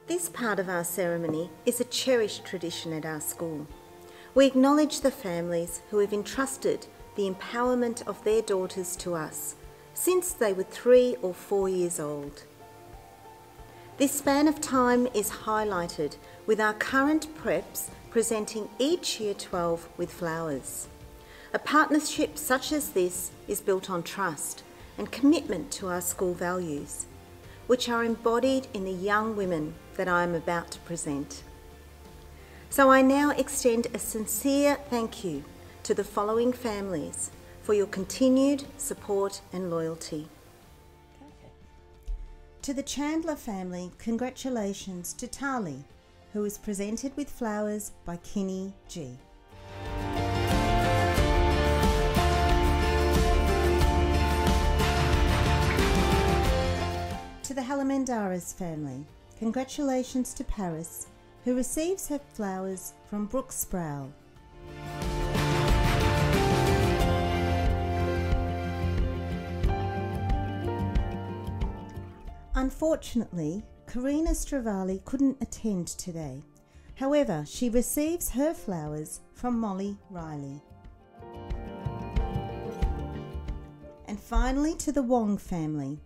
This part of our ceremony is a cherished tradition at our school. We acknowledge the families who have entrusted the empowerment of their daughters to us since they were 3 or 4 years old. This span of time is highlighted with our current preps presenting each Year 12 with flowers. A partnership such as this is built on trust and commitment to our school values, which are embodied in the young women that I am about to present. So I now extend a sincere thank you to the following families for your continued support and loyalty. To the Chandler family, congratulations to Tali, who is presented with flowers by Kinney G. To the 𝕊𝕚𝕚𝕝𝕤 family, congratulations to Paris, who receives her flowers from 𝕊𝕚𝕣𝕝𝕤. Unfortunately, Karina Stravali couldn't attend today. However, she receives her flowers from Molly Riley. And finally, to the Wong family,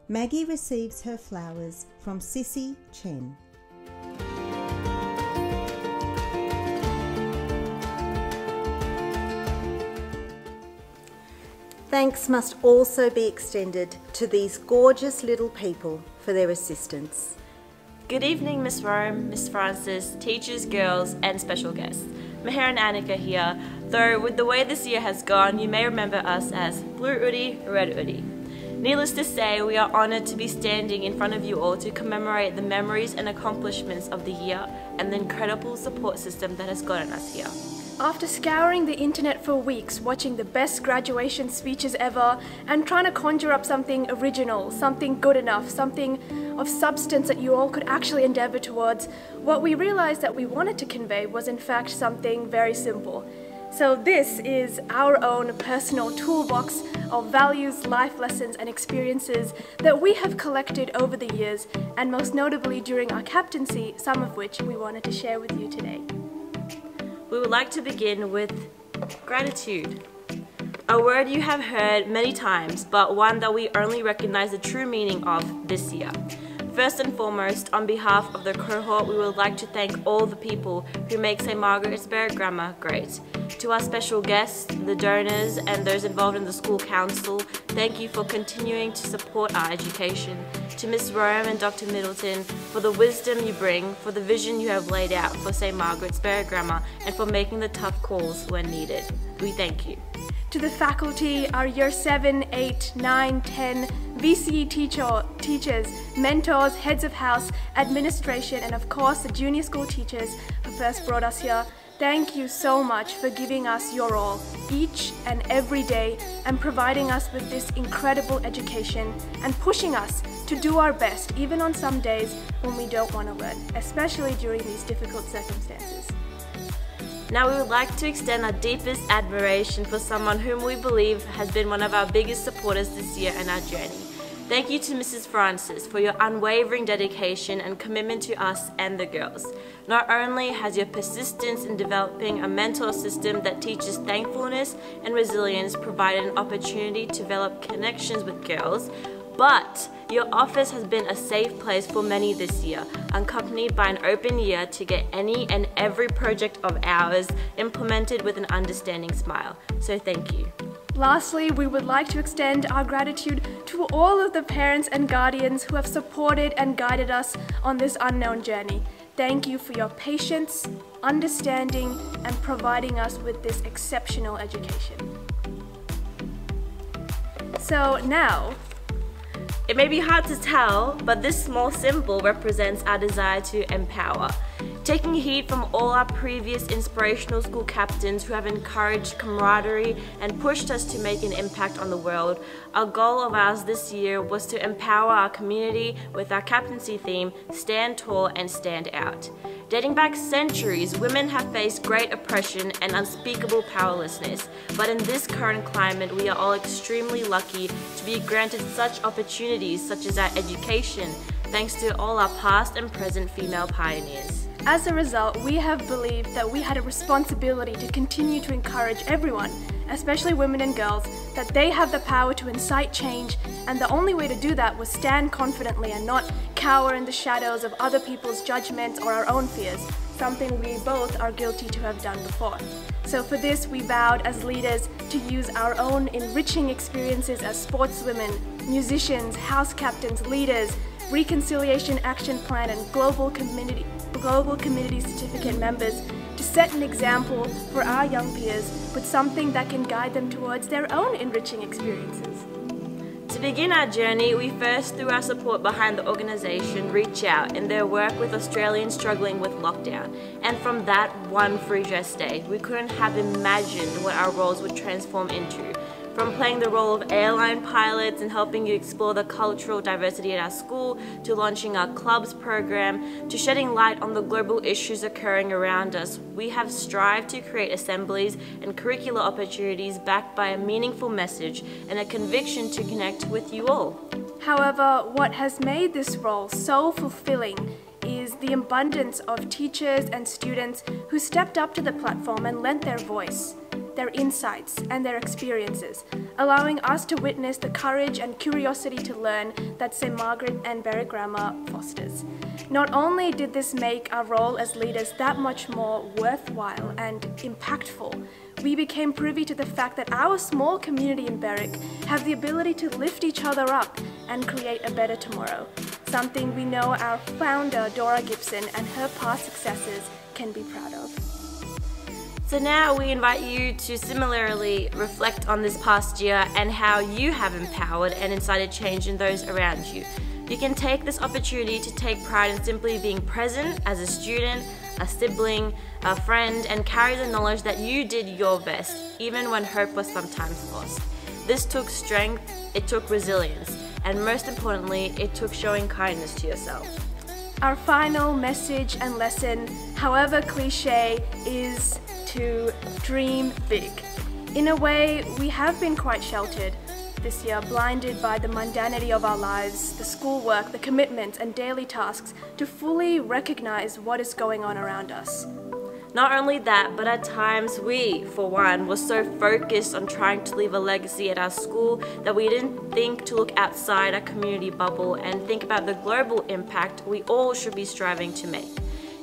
Maggie receives her flowers from Sissy Chen. Thanks must also be extended to these gorgeous little people for their assistance. Good evening, Miss Rome, Miss Francis, teachers, girls, and special guests. Meher and Annika here, though with the way this year has gone, you may remember us as Blue Udi, Red Udi. Needless to say, we are honoured to be standing in front of you all to commemorate the memories and accomplishments of the year and the incredible support system that has gotten us here. After scouring the internet for weeks, watching the best graduation speeches ever, and trying to conjure up something original, something good enough, something of substance that you all could actually endeavour towards, what we realised that we wanted to convey was in fact something very simple. So this is our own personal toolbox of values, life lessons and experiences that we have collected over the years, and most notably during our captaincy, some of which we wanted to share with you today. We would like to begin with gratitude. A word you have heard many times, but one that we only recognize the true meaning of this year. First and foremost, on behalf of the cohort, we would like to thank all the people who make St. Margaret's Barrett Grammar great. To our special guests, the donors, and those involved in the school council, thank you for continuing to support our education. To Miss Rome and Dr. Middleton, for the wisdom you bring, for the vision you have laid out for St. Margaret's Barrett Grammar, and for making the tough calls when needed. We thank you. To the faculty, our Year 7, 8, 9, 10 VCE teachers, mentors, heads of house, administration, and of course the junior school teachers who first brought us here, thank you so much for giving us your all, each and every day, and providing us with this incredible education and pushing us to do our best, even on some days when we don't want to learn, especially during these difficult circumstances. Now we would like to extend our deepest admiration for someone whom we believe has been one of our biggest supporters this year in our journey. Thank you to Mrs. Francis for your unwavering dedication and commitment to us and the girls. Not only has your persistence in developing a mentor system that teaches thankfulness and resilience provided an opportunity to develop connections with girls, but your office has been a safe place for many this year, accompanied by an open ear to get any and every project of ours implemented with an understanding smile. So thank you. Lastly, we would like to extend our gratitude to all of the parents and guardians who have supported and guided us on this unknown journey. Thank you for your patience, understanding, and providing us with this exceptional education. So now, it may be hard to tell, but this small symbol represents our desire to empower. Taking heed from all our previous inspirational school captains who have encouraged camaraderie and pushed us to make an impact on the world, our goal of ours this year was to empower our community with our captaincy theme, Stand Tall and Stand Out. Dating back centuries, women have faced great oppression and unspeakable powerlessness, but in this current climate, we are all extremely lucky to be granted such opportunities such as our education, thanks to all our past and present female pioneers. As a result, we have believed that we had a responsibility to continue to encourage everyone, especially women and girls, that they have the power to incite change, and the only way to do that was stand confidently and not cower in the shadows of other people's judgments or our own fears, something we both are guilty to have done before. So for this, we vowed as leaders to use our own enriching experiences as sportswomen, musicians, house captains, leaders, Reconciliation Action Plan and Global Community Certificate members to set an example for our young peers with something that can guide them towards their own enriching experiences. To begin our journey, we first threw our support behind the organisation Reach Out in their work with Australians struggling with lockdown. And from that one free dress day, we couldn't have imagined what our roles would transform into. From playing the role of airline pilots and helping you explore the cultural diversity at our school, to launching our clubs program, to shedding light on the global issues occurring around us, we have strived to create assemblies and curricular opportunities backed by a meaningful message and a conviction to connect with you all. However, what has made this role so fulfilling is the abundance of teachers and students who stepped up to the platform and lent their voice, their insights and their experiences, allowing us to witness the courage and curiosity to learn that St. Margaret and Berwick Grammar fosters. Not only did this make our role as leaders that much more worthwhile and impactful, we became privy to the fact that our small community in Berwick have the ability to lift each other up and create a better tomorrow, something we know our founder Dora Gibson and her past successes can be proud of. So now we invite you to similarly reflect on this past year and how you have empowered and incited change in those around you. You can take this opportunity to take pride in simply being present as a student, a sibling, a friend, and carry the knowledge that you did your best, even when hope was sometimes lost. This took strength, it took resilience, and most importantly, it took showing kindness to yourself. Our final message and lesson, however cliche, is to dream big. In a way, we have been quite sheltered this year, blinded by the mundanity of our lives, the schoolwork, the commitments and daily tasks to fully recognize what is going on around us. Not only that, but at times we, for one, were so focused on trying to leave a legacy at our school that we didn't think to look outside our community bubble and think about the global impact we all should be striving to make.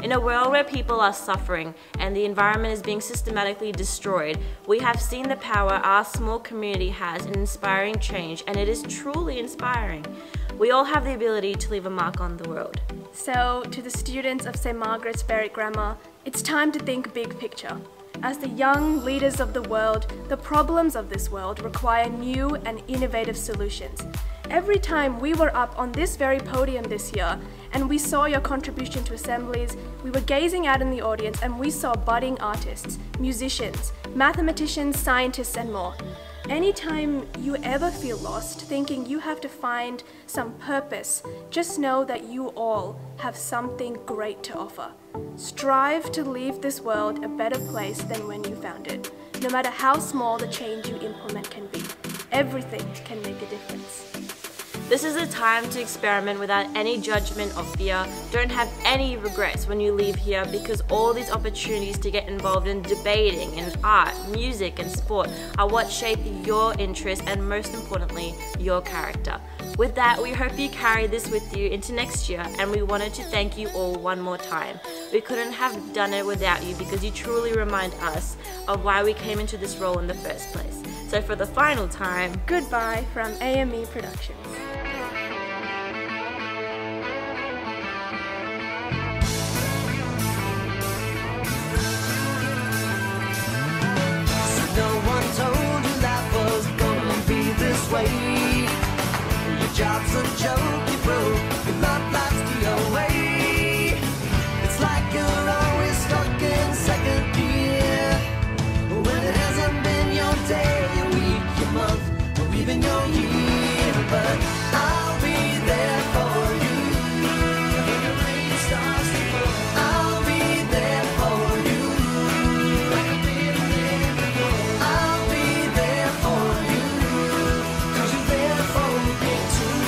In a world where people are suffering and the environment is being systematically destroyed, we have seen the power our small community has in inspiring change, and it is truly inspiring. We all have the ability to leave a mark on the world. So, to the students of St. Margaret's Berwick Grammar, it's time to think big picture. As the young leaders of the world, the problems of this world require new and innovative solutions. Every time we were up on this very podium this year and we saw your contribution to assemblies, we were gazing out in the audience and we saw budding artists, musicians, mathematicians, scientists and more. Anytime you ever feel lost, thinking you have to find some purpose, just know that you all have something great to offer. Strive to leave this world a better place than when you found it. No matter how small the change you implement can be, everything can make a difference. This is a time to experiment without any judgment or fear. Don't have any regrets when you leave here, because all these opportunities to get involved in debating, in art, music and sport are what shape your interests and, most importantly, your character. With that, we hope you carry this with you into next year, and we wanted to thank you all one more time. We couldn't have done it without you, because you truly remind us of why we came into this role in the first place. So for the final time, goodbye from AME Productions. Your job's a joke, you broke, your love life's the away. It's like you're always stuck in second gear, when it hasn't been your day, your week, your month, or even your year. But I'll be there for you when the rain starts to fall. I'll be there for you like I've been there before. I'll be there for you, 'cause you're there for me too.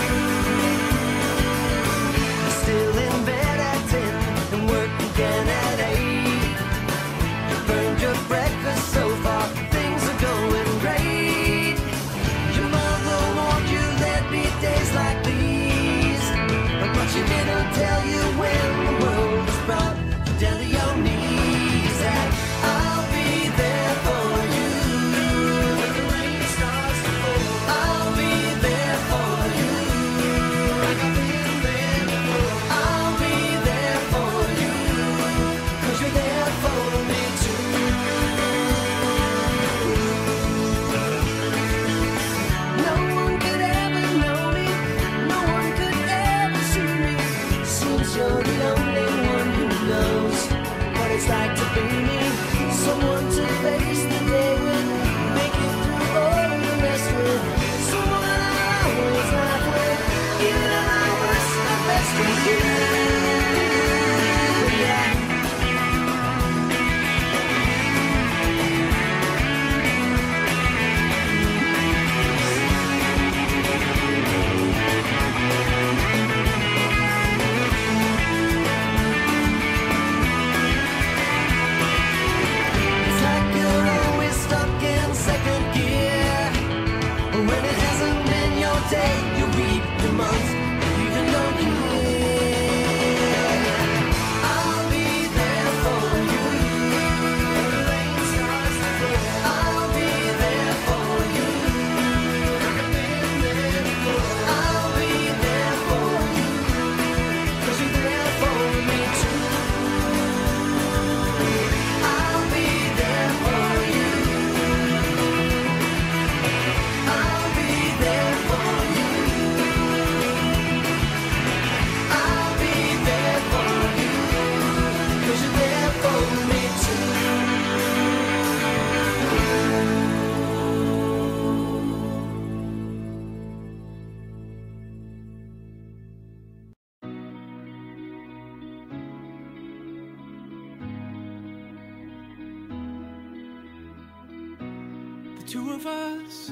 two of us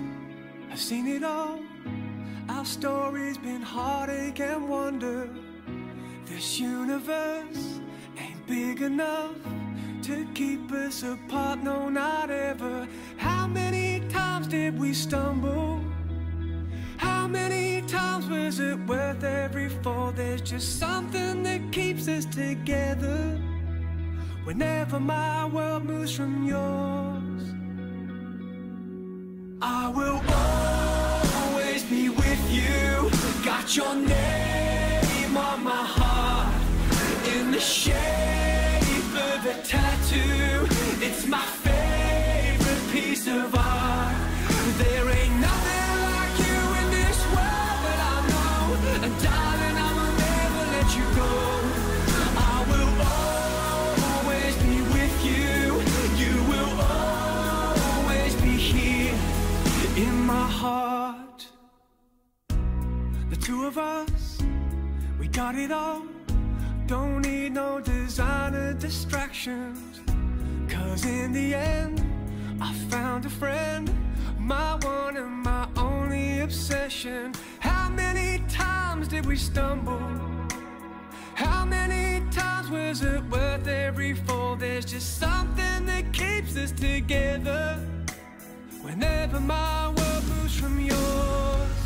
have seen it all. Our story's been heartache and wonder. This universe ain't big enough to keep us apart, no, not ever. How many times did we stumble? How many times was it worth every fall? There's just something that keeps us together. Whenever my world moves from yours, I will always be with you. Got your name on my heart in the shape of a tattoo. It's my favorite piece of art. There ain't nothing like you in this world that I know. And darling, I will never let you go. I will always be with you. You will always be here in my heart. The two of us, we got it all. Don't need no designer distractions. 'Cause in the end, I found a friend, my one and my only obsession. How many times did we stumble? How many times was it worth every fall? There's just something that keeps us together. Whenever my world moves from yours,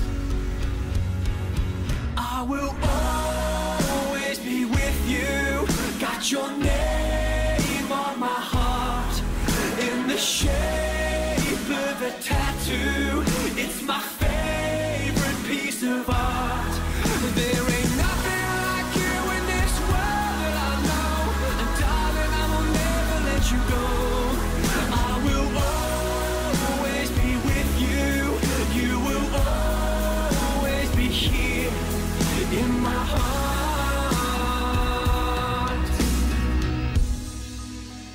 I will always be with you. Got your name on my heart in the shape of a tattoo. It's my favorite piece of art. There ain't nothing like you in this world that I know. And darling, I will never let you go. I will always be with you. You will always be here in my heart.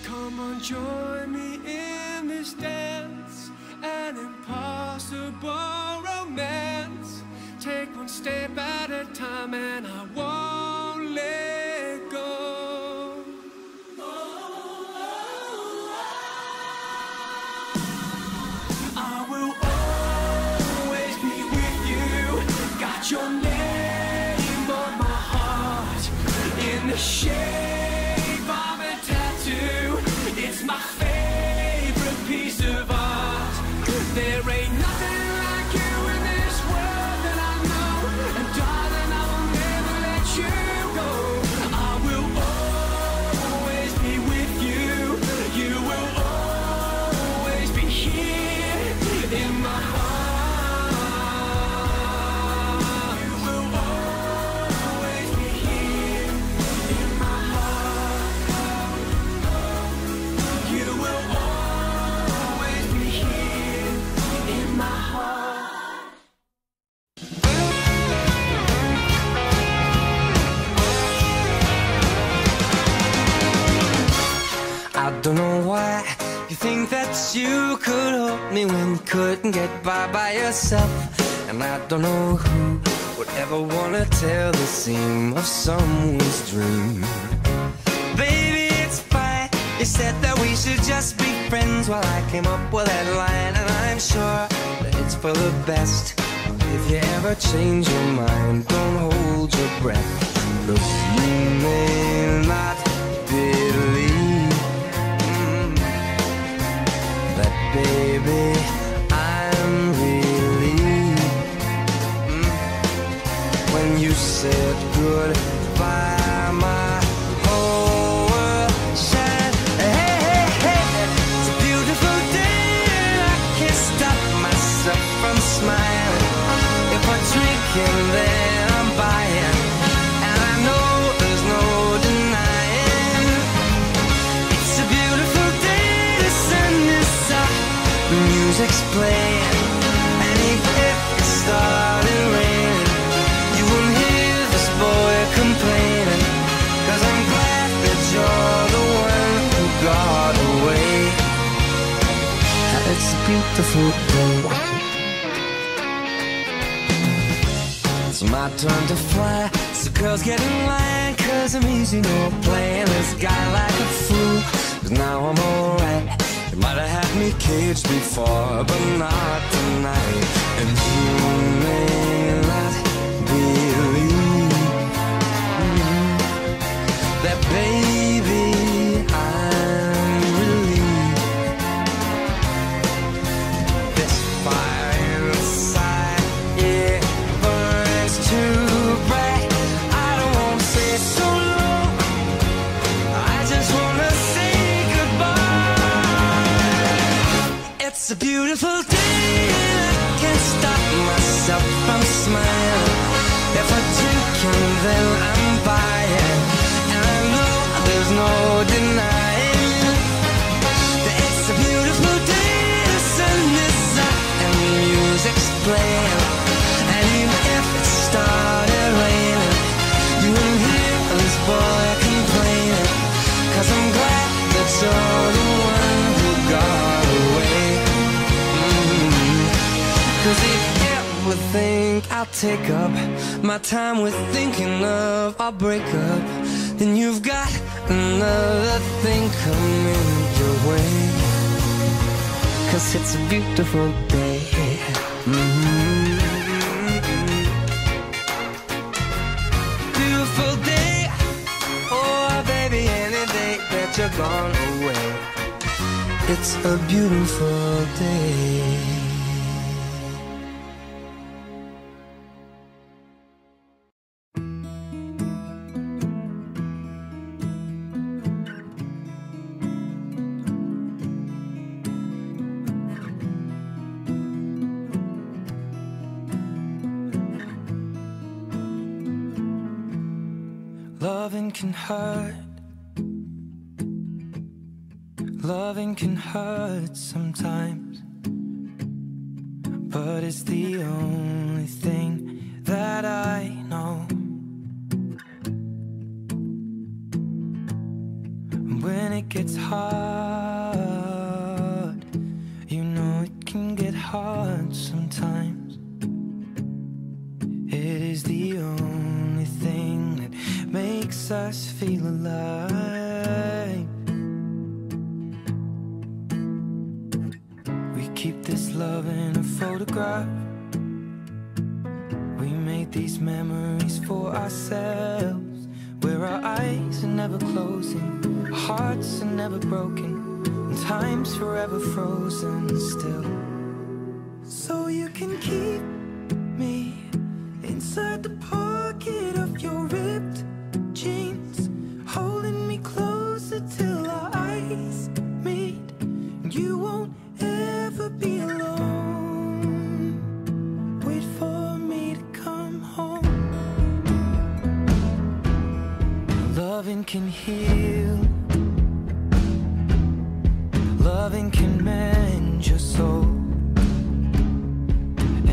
Come on, join me in this dance, an impossible romance. Take one step at a time and I won't let go. I will always be with you. Got your name on my heart in the shape of a tattoo. It's my favorite piece of art. There ain't nothing like you in this world that I know. And darling, I will never let you go. I will always be with you. You will always be here in my heart. You will always be here in my heart. You will always be here in my heart. I don't know why you think that you could help me when you couldn't get by yourself. And I don't know who would ever wanna tell the seam of someone's dream. Baby, it's fine. You said that we should just be friends. Well, I came up with that line, and I'm sure that it's for the best. If you ever change your mind, don't hold your breath. Look, you may not believe that, baby, I'm relieved when you said goodbye. My whole world shined. Hey, hey, hey, it's a beautiful day, and I can't stop myself from smiling. If I drink and then I'm buying, and I know there's no denying. It's a beautiful day, the sun is up, the music's playing, and even if it started raining, you wouldn't hear this boy complaining. 'Cause I'm glad that you're the one who got away. It's a beautiful day. It's my turn to fly, so girls get in line, 'cause I'm easy, no playing this guy like a fool. 'Cause now I'm alright, You might have had me caged before, but not tonight. And you may not believe that, baby, I'm relieved. This fire inside, it burns too bright. I don't want to say so long, I just want to say goodbye. It's a beautiful day, and I can't stop myself from smiling. If I drink and then I'm buying, and I know there's no denying that it's a beautiful day. The sun is up and the music's playing, and even if it started raining, you wouldn't hear this boy complaining, 'cause I'm glad that you're the one who got away. 'Cause if you ever think I'll take up my time with thinking of our breakup, then you've got another thing coming your way. 'Cause it's a beautiful day. Beautiful day. Oh baby, any day that you're gone away, it's a beautiful day. Loving can hurt. Loving can hurt sometimes, but it's the only thing that I know. When it gets hard, you know it can get hard sometimes. It is the only thing that makes us feel alive. We keep this love in a photograph. We made these memories for ourselves, where our eyes are never closing, our hearts are never broken, and time's forever frozen still. So you can keep me inside the pocket of your ripped jeans, holding me closer till our eyes meet. You won't ever be alone. Wait for me to come home. Loving can heal. Loving can mend your soul,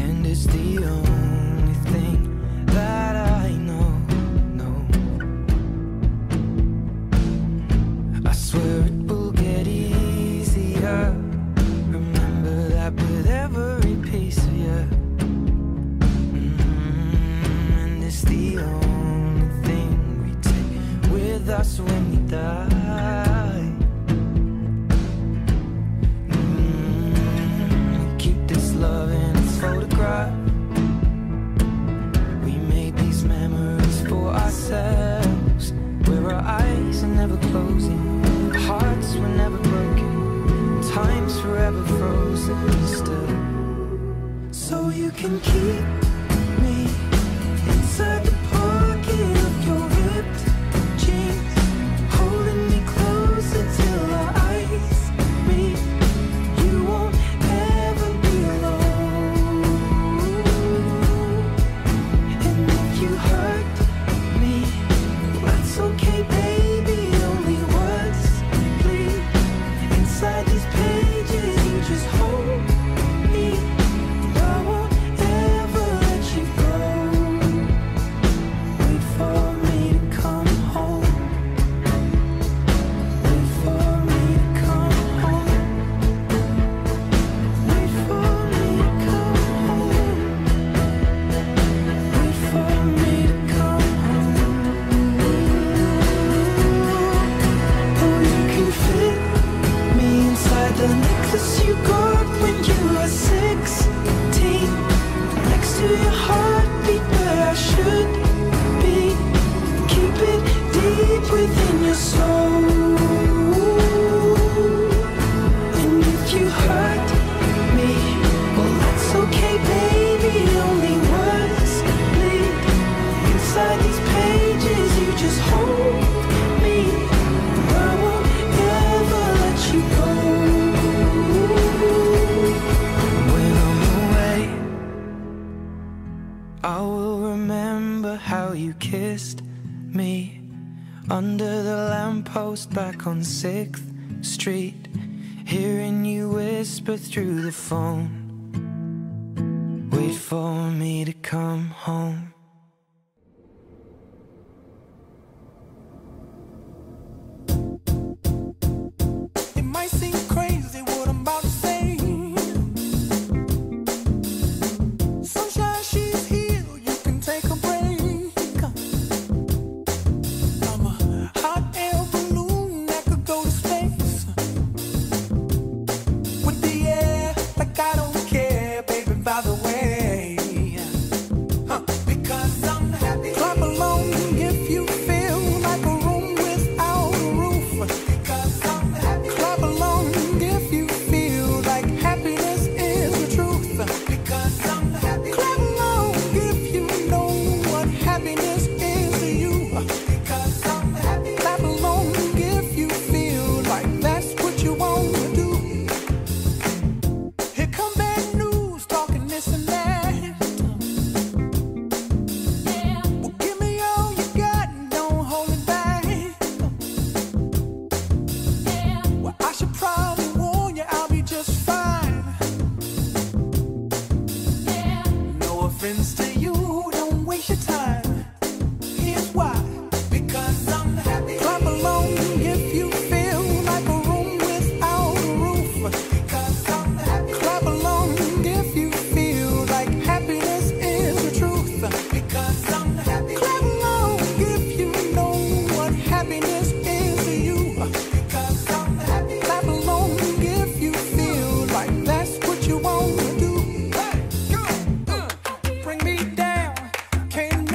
and it's the only thing that I know. I swear it will get easier. Remember that with every piece of you. And it's the only thing we take with us when we die. We keep this love in its photograph. We made these memories for ourselves, where our eyes are never closing, our hearts were never broken, time's forever frozen still. So you can keep me inside the pocket of your ripped jeans, holding me closer till our eyes meet. You won't ever be alone. And if you hurt me, that's okay, baby. Only words bleed inside these pages. You just hold me, and I won't ever let you go. I will remember how you kissed me under the lamppost back on 6th Street, hearing you whisper through the phone, wait for me to come home. It might seem crazy what I'm about to say. Sunshine, she's here, you can take a break. I'm a hot air balloon that could go to space with the air, like I don't care, baby, by the way. Because I'm happy. Clap along if you feel like a room without a roof. Because I'm happy. Clap along if you feel like happiness is the truth. Because I'm happy. Clap along if you know what happiness is to you. Because I'm happy. Clap along if you feel like that's what you want to do. Here come bad news, talking this and that. Well, give me all you got and don't hold it back. Well, I should probably warn you, I'll be just fine. No offense to you, don't waste your time. Here's why. Because I'm happy. Clap along if you feel like a room without a roof. Because I'm happy. Clap along if you feel like happiness is the truth. Because I'm happy. Clap along if you know what happiness is to you. Because I'm happy. Clap along if you feel like that's what you want to do. Hey, go. Bring me down, can't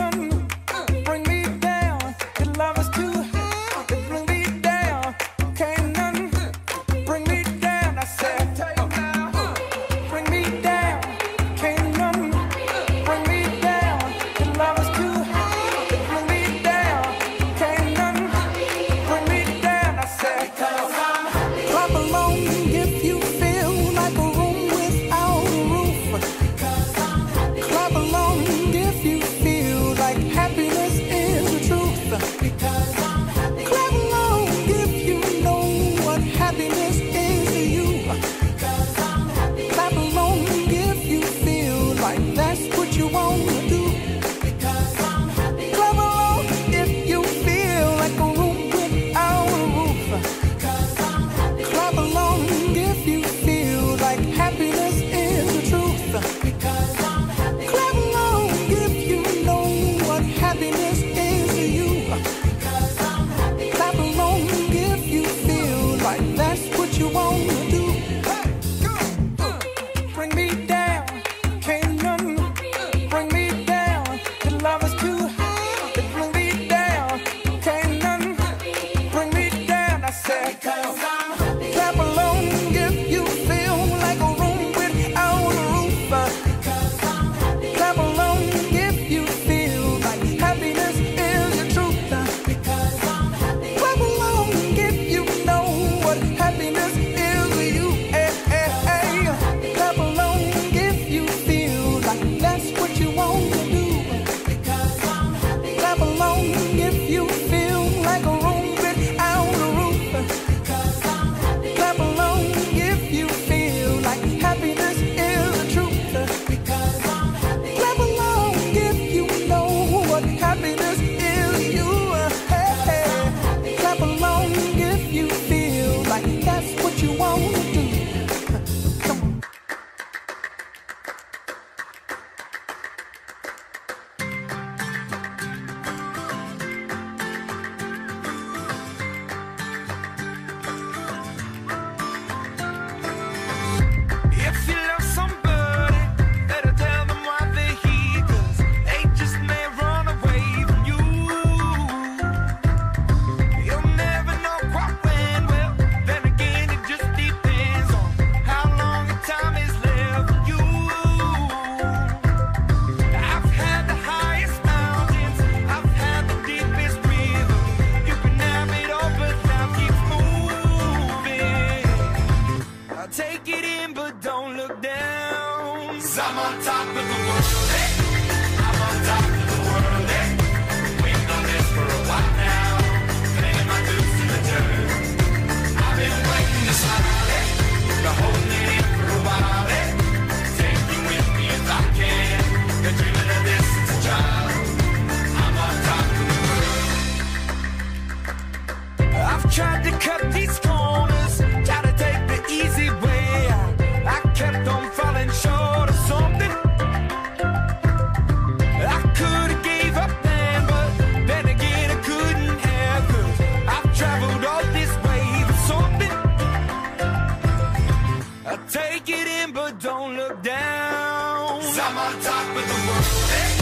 top of the world, hey.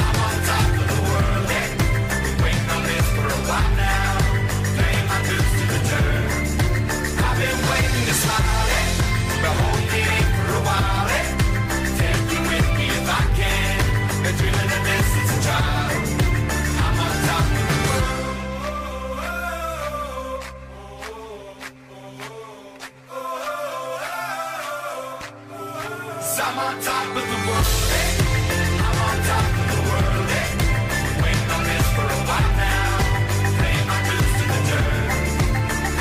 I'm on top of the world, hey. Been waiting on this for a while now, playing my dues to the dirt. I've been waiting to smile, hey. But holding it in for a while, hey. Take you with me if I can. Been dreaming of this since a child. I'm on top of the world. I'm on top of the world, hey. I'm on top of the world, hey. Waiting on this for a while now, playing my dues to the dirt.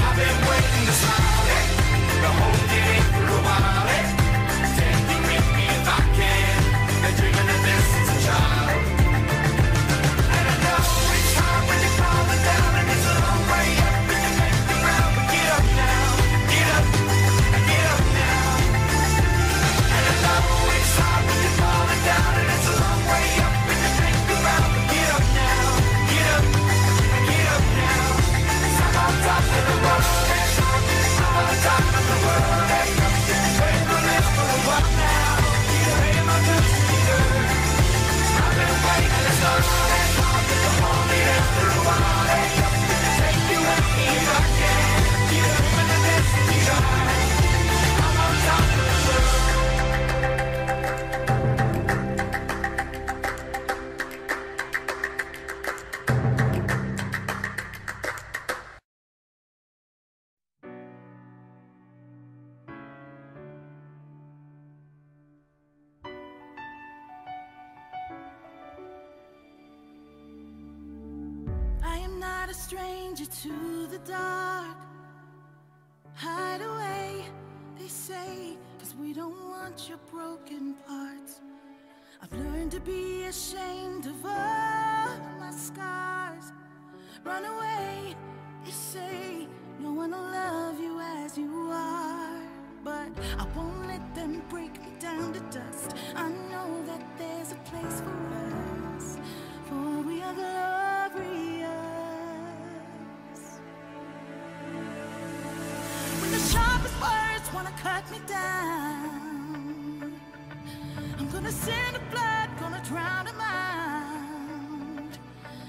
I've been waiting to smile, hey. But holding it in for a while, hey. Take you with me if I can. Been dreaming of this since a child. And I know it's hard when you're falling down, and it's a long way up, and you make the ground. But get up now, get up, get up now. And I know it's hard when you're falling down, and it's a long way up, and you make the ground. But get up now, get up, get up now. 'Cause I'm on top of the world, hey. I'm on top of the world, hey. Waiting for this for a while now, paying my dues to the dirt. I've been waiting to start, hey. To hold me there for a while, hey. Take you with me if I can. Get up in the destiny shine. I'm on top of the world. I am not a stranger to the dark. Hide away, they say, 'cause we don't want your broken parts. I've learned to be ashamed of all my scars. Run away, they say, no one will love you as you are. But I won't let them break me down to dust. I know that there's a place for us, for we are glorious. When the sharpest words wanna cut me down, I'm gonna send the blood, gonna drown them out.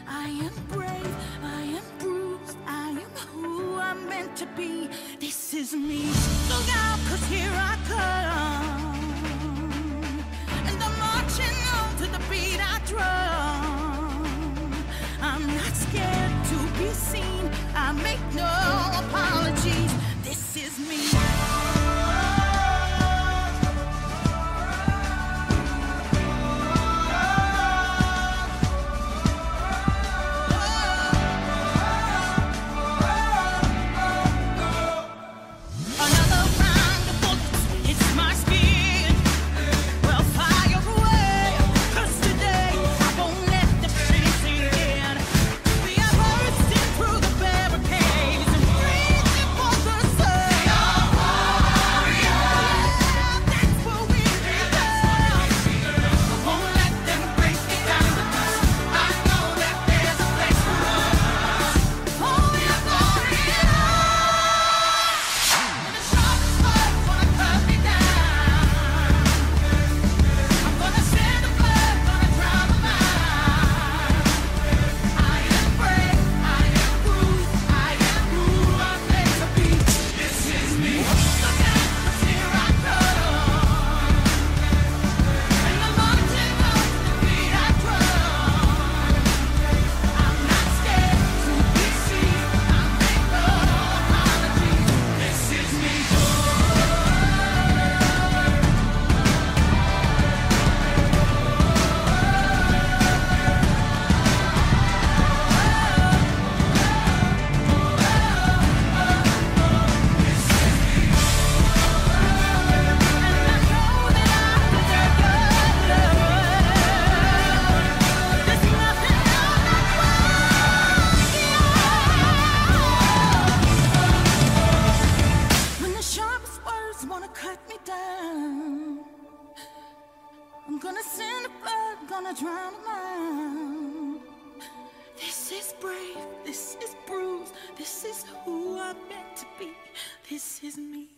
I am brave, I am bruised, I am who I'm meant to be. This is me. Look out, 'cause here I come, and I'm marching on to the beat I drum. I'm not scared to be seen, I make no apologies. This is me. Another round of bullets hits my skin. Well, fire away, 'cause today I won't let the pain sink in. We are bursting through the barricades and reaching for the sun. That's what we become. I won't let them break me down to dust. I know that there's a place for us. Oh, we are glorious. When the sharpest words wanna cut me down, I'm gonna send the blood, gonna drown them out. I am brave, I am bruised, I am who I'm meant to be. This is me. Look out, 'cause here I come, and I'm marching on to the beat I drum. I'm not scared to be seen, I make no apologies. This is me. When the sharpest words wanna cut me down, I'm gonna send the blood, gonna drown them out. This is brave, this is bruised, this is who I'm meant to be. This is me.